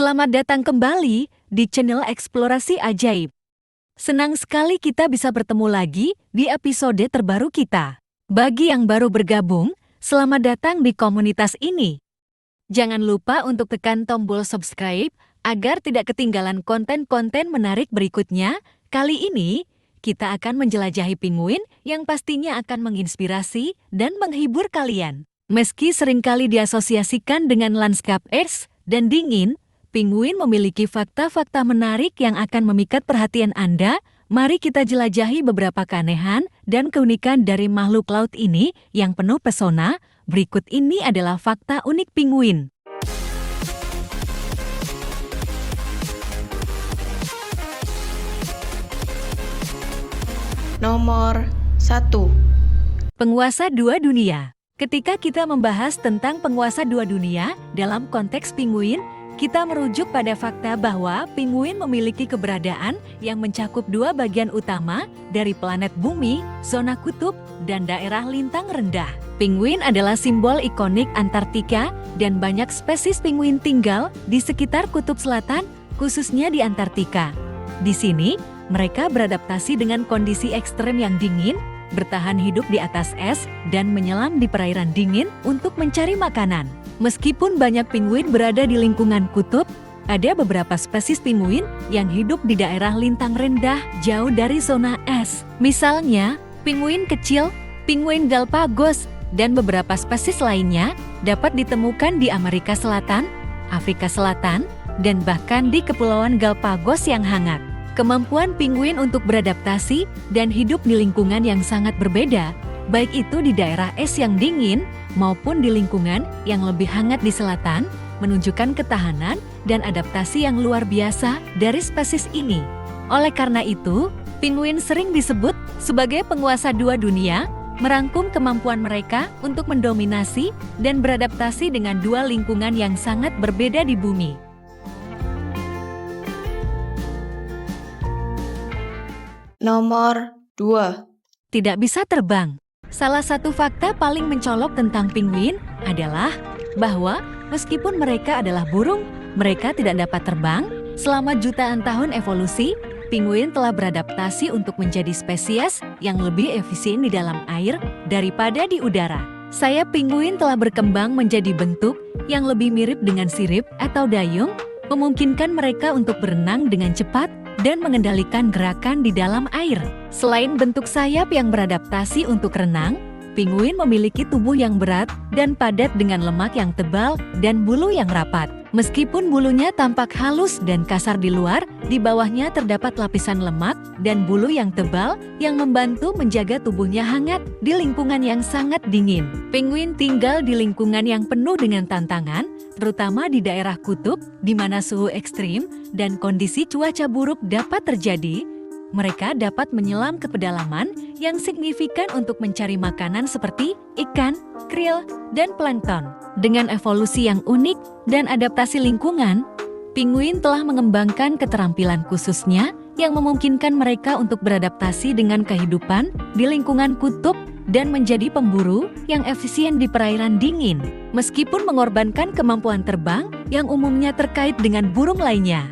Selamat datang kembali di channel Eksplorasi Ajaib. Senang sekali kita bisa bertemu lagi di episode terbaru kita. Bagi yang baru bergabung, selamat datang di komunitas ini. Jangan lupa untuk tekan tombol subscribe agar tidak ketinggalan konten-konten menarik berikutnya. Kali ini, kita akan menjelajahi penguin yang pastinya akan menginspirasi dan menghibur kalian. Meski seringkali diasosiasikan dengan lanskap es dan dingin, penguin memiliki fakta-fakta menarik yang akan memikat perhatian Anda. Mari kita jelajahi beberapa keanehan dan keunikan dari makhluk laut ini yang penuh pesona. Berikut ini adalah fakta unik penguin. Nomor 1. Penguasa dua dunia. Ketika kita membahas tentang penguasa dua dunia dalam konteks penguin, kita merujuk pada fakta bahwa penguin memiliki keberadaan yang mencakup dua bagian utama dari planet bumi, zona kutub, dan daerah lintang rendah. Penguin adalah simbol ikonik Antartika dan banyak spesies penguin tinggal di sekitar kutub selatan, khususnya di Antartika. Di sini, mereka beradaptasi dengan kondisi ekstrem yang dingin, bertahan hidup di atas es, dan menyelam di perairan dingin untuk mencari makanan. Meskipun banyak penguin berada di lingkungan kutub, ada beberapa spesies penguin yang hidup di daerah lintang rendah jauh dari zona es. Misalnya, penguin kecil, penguin Galapagos, dan beberapa spesies lainnya dapat ditemukan di Amerika Selatan, Afrika Selatan, dan bahkan di Kepulauan Galapagos yang hangat. Kemampuan penguin untuk beradaptasi dan hidup di lingkungan yang sangat berbeda, baik itu di daerah es yang dingin maupun di lingkungan yang lebih hangat di selatan, menunjukkan ketahanan dan adaptasi yang luar biasa dari spesies ini. Oleh karena itu, penguin sering disebut sebagai penguasa dua dunia, merangkum kemampuan mereka untuk mendominasi dan beradaptasi dengan dua lingkungan yang sangat berbeda di bumi. Nomor 2. Tidak bisa terbang. Salah satu fakta paling mencolok tentang penguin adalah bahwa meskipun mereka adalah burung, mereka tidak dapat terbang. Selama jutaan tahun evolusi, penguin telah beradaptasi untuk menjadi spesies yang lebih efisien di dalam air daripada di udara. Sayap penguin telah berkembang menjadi bentuk yang lebih mirip dengan sirip atau dayung, memungkinkan mereka untuk berenang dengan cepat dan mengendalikan gerakan di dalam air. Selain bentuk sayap yang beradaptasi untuk renang, penguin memiliki tubuh yang berat dan padat dengan lemak yang tebal dan bulu yang rapat. Meskipun bulunya tampak halus dan kasar di luar, di bawahnya terdapat lapisan lemak dan bulu yang tebal yang membantu menjaga tubuhnya hangat di lingkungan yang sangat dingin. Penguin tinggal di lingkungan yang penuh dengan tantangan, terutama di daerah kutub, di mana suhu ekstrim dan kondisi cuaca buruk dapat terjadi. Mereka dapat menyelam ke pedalaman yang signifikan untuk mencari makanan seperti ikan, krill, dan plankton. Dengan evolusi yang unik dan adaptasi lingkungan, penguin telah mengembangkan keterampilan khususnya yang memungkinkan mereka untuk beradaptasi dengan kehidupan di lingkungan kutub dan menjadi pemburu yang efisien di perairan dingin, meskipun mengorbankan kemampuan terbang yang umumnya terkait dengan burung lainnya.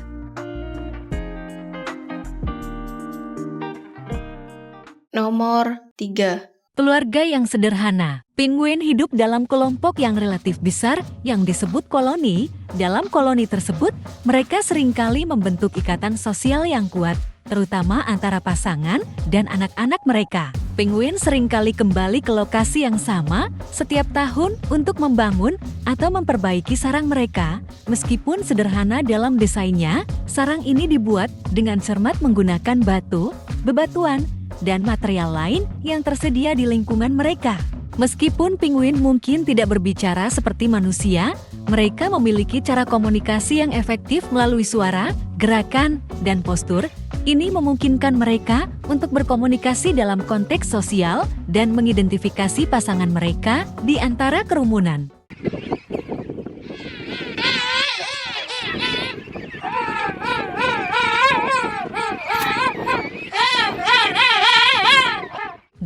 Nomor 3. Keluarga yang sederhana. Penguin hidup dalam kelompok yang relatif besar yang disebut koloni. Dalam koloni tersebut, mereka seringkali membentuk ikatan sosial yang kuat, terutama antara pasangan dan anak-anak mereka. Penguin seringkali kembali ke lokasi yang sama setiap tahun untuk membangun atau memperbaiki sarang mereka. Meskipun sederhana dalam desainnya, sarang ini dibuat dengan cermat menggunakan batu, bebatuan, dan material lain yang tersedia di lingkungan mereka. Meskipun penguin mungkin tidak berbicara seperti manusia, mereka memiliki cara komunikasi yang efektif melalui suara, gerakan, dan postur. Ini memungkinkan mereka untuk berkomunikasi dalam konteks sosial dan mengidentifikasi pasangan mereka di antara kerumunan.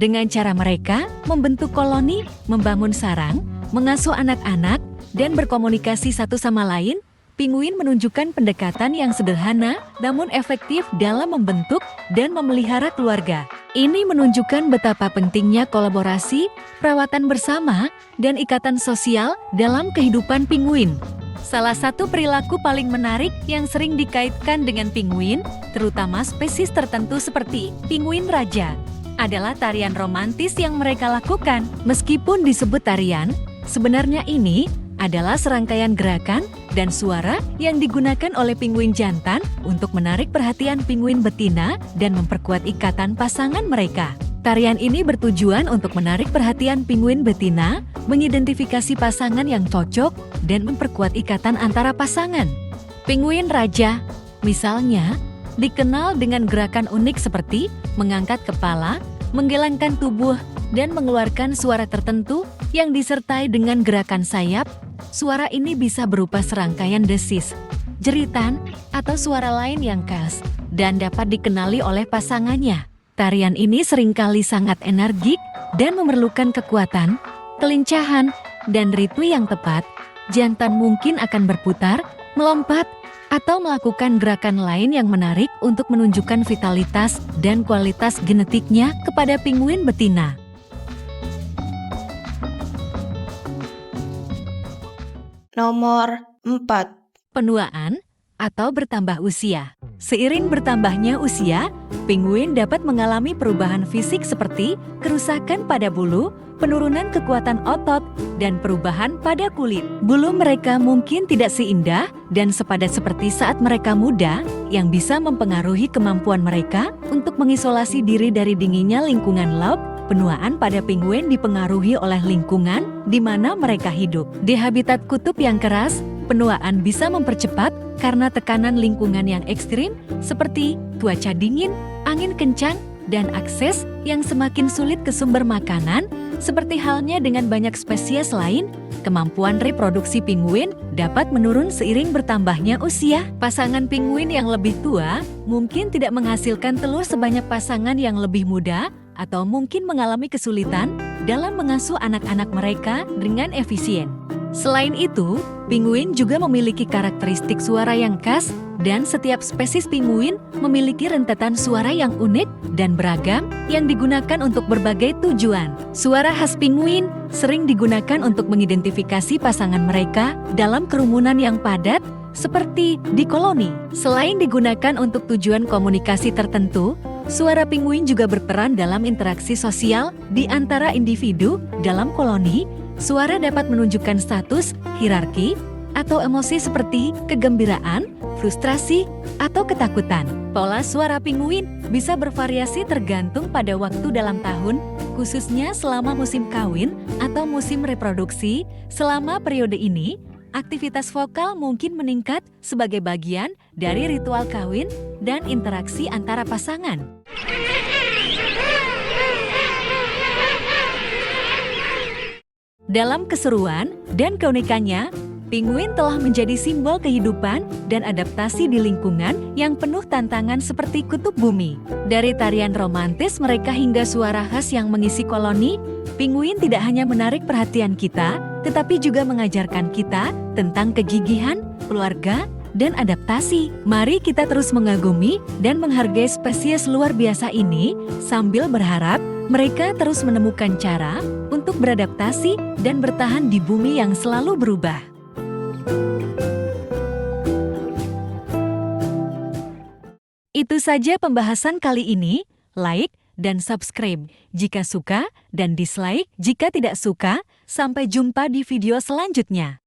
Dengan cara mereka membentuk koloni, membangun sarang, mengasuh anak-anak, dan berkomunikasi satu sama lain, Pinguin menunjukkan pendekatan yang sederhana namun efektif dalam membentuk dan memelihara keluarga. Ini menunjukkan betapa pentingnya kolaborasi, perawatan bersama, dan ikatan sosial dalam kehidupan pinguin. Salah satu perilaku paling menarik yang sering dikaitkan dengan pinguin, terutama spesies tertentu seperti pinguin raja, adalah tarian romantis yang mereka lakukan. Meskipun disebut tarian, sebenarnya ini adalah serangkaian gerakan dan suara yang digunakan oleh pinguin jantan untuk menarik perhatian pinguin betina dan memperkuat ikatan pasangan mereka. Tarian ini bertujuan untuk menarik perhatian pinguin betina, mengidentifikasi pasangan yang cocok, dan memperkuat ikatan antara pasangan. Pinguin raja, misalnya, dikenal dengan gerakan unik seperti mengangkat kepala, menggelengkan tubuh, dan mengeluarkan suara tertentu yang disertai dengan gerakan sayap. Suara ini bisa berupa serangkaian desis, jeritan, atau suara lain yang khas, dan dapat dikenali oleh pasangannya. Tarian ini seringkali sangat energik dan memerlukan kekuatan, kelincahan, dan ritme yang tepat. Jantan mungkin akan berputar, melompat, atau melakukan gerakan lain yang menarik untuk menunjukkan vitalitas dan kualitas genetiknya kepada pinguin betina. Nomor 4. Penuaan atau bertambah usia. Seiring bertambahnya usia, pinguin dapat mengalami perubahan fisik seperti kerusakan pada bulu, penurunan kekuatan otot, dan perubahan pada kulit. Bulu mereka mungkin tidak seindah dan sepadat seperti saat mereka muda, yang bisa mempengaruhi kemampuan mereka untuk mengisolasi diri dari dinginnya lingkungan laut. Penuaan pada pinguin dipengaruhi oleh lingkungan di mana mereka hidup. Di habitat kutub yang keras, penuaan bisa mempercepat karena tekanan lingkungan yang ekstrim seperti cuaca dingin, angin kencang, dan akses yang semakin sulit ke sumber makanan. Seperti halnya dengan banyak spesies lain, kemampuan reproduksi pinguin dapat menurun seiring bertambahnya usia. Pasangan pinguin yang lebih tua mungkin tidak menghasilkan telur sebanyak pasangan yang lebih muda, atau mungkin mengalami kesulitan dalam mengasuh anak-anak mereka dengan efisien. Selain itu, pinguin juga memiliki karakteristik suara yang khas, dan setiap spesies pinguin memiliki rentetan suara yang unik dan beragam yang digunakan untuk berbagai tujuan. Suara khas pinguin sering digunakan untuk mengidentifikasi pasangan mereka dalam kerumunan yang padat, seperti di koloni. Selain digunakan untuk tujuan komunikasi tertentu, suara pinguin juga berperan dalam interaksi sosial di antara individu dalam koloni. Suara dapat menunjukkan status, hierarki, atau emosi seperti kegembiraan, frustrasi, atau ketakutan. Pola suara pinguin bisa bervariasi tergantung pada waktu dalam tahun, khususnya selama musim kawin atau musim reproduksi. Selama periode ini, aktivitas vokal mungkin meningkat sebagai bagian dari ritual kawin dan interaksi antara pasangan. Dalam keseruan dan keunikannya, pinguin telah menjadi simbol kehidupan dan adaptasi di lingkungan yang penuh tantangan seperti kutub bumi. Dari tarian romantis mereka hingga suara khas yang mengisi koloni, pinguin tidak hanya menarik perhatian kita, tetapi juga mengajarkan kita tentang kegigihan, keluarga, dan adaptasi. Mari kita terus mengagumi dan menghargai spesies luar biasa ini, sambil berharap mereka terus menemukan cara untuk beradaptasi dan bertahan di bumi yang selalu berubah. Itu saja pembahasan kali ini. Like dan subscribe jika suka dan dislike jika tidak suka. Sampai jumpa di video selanjutnya.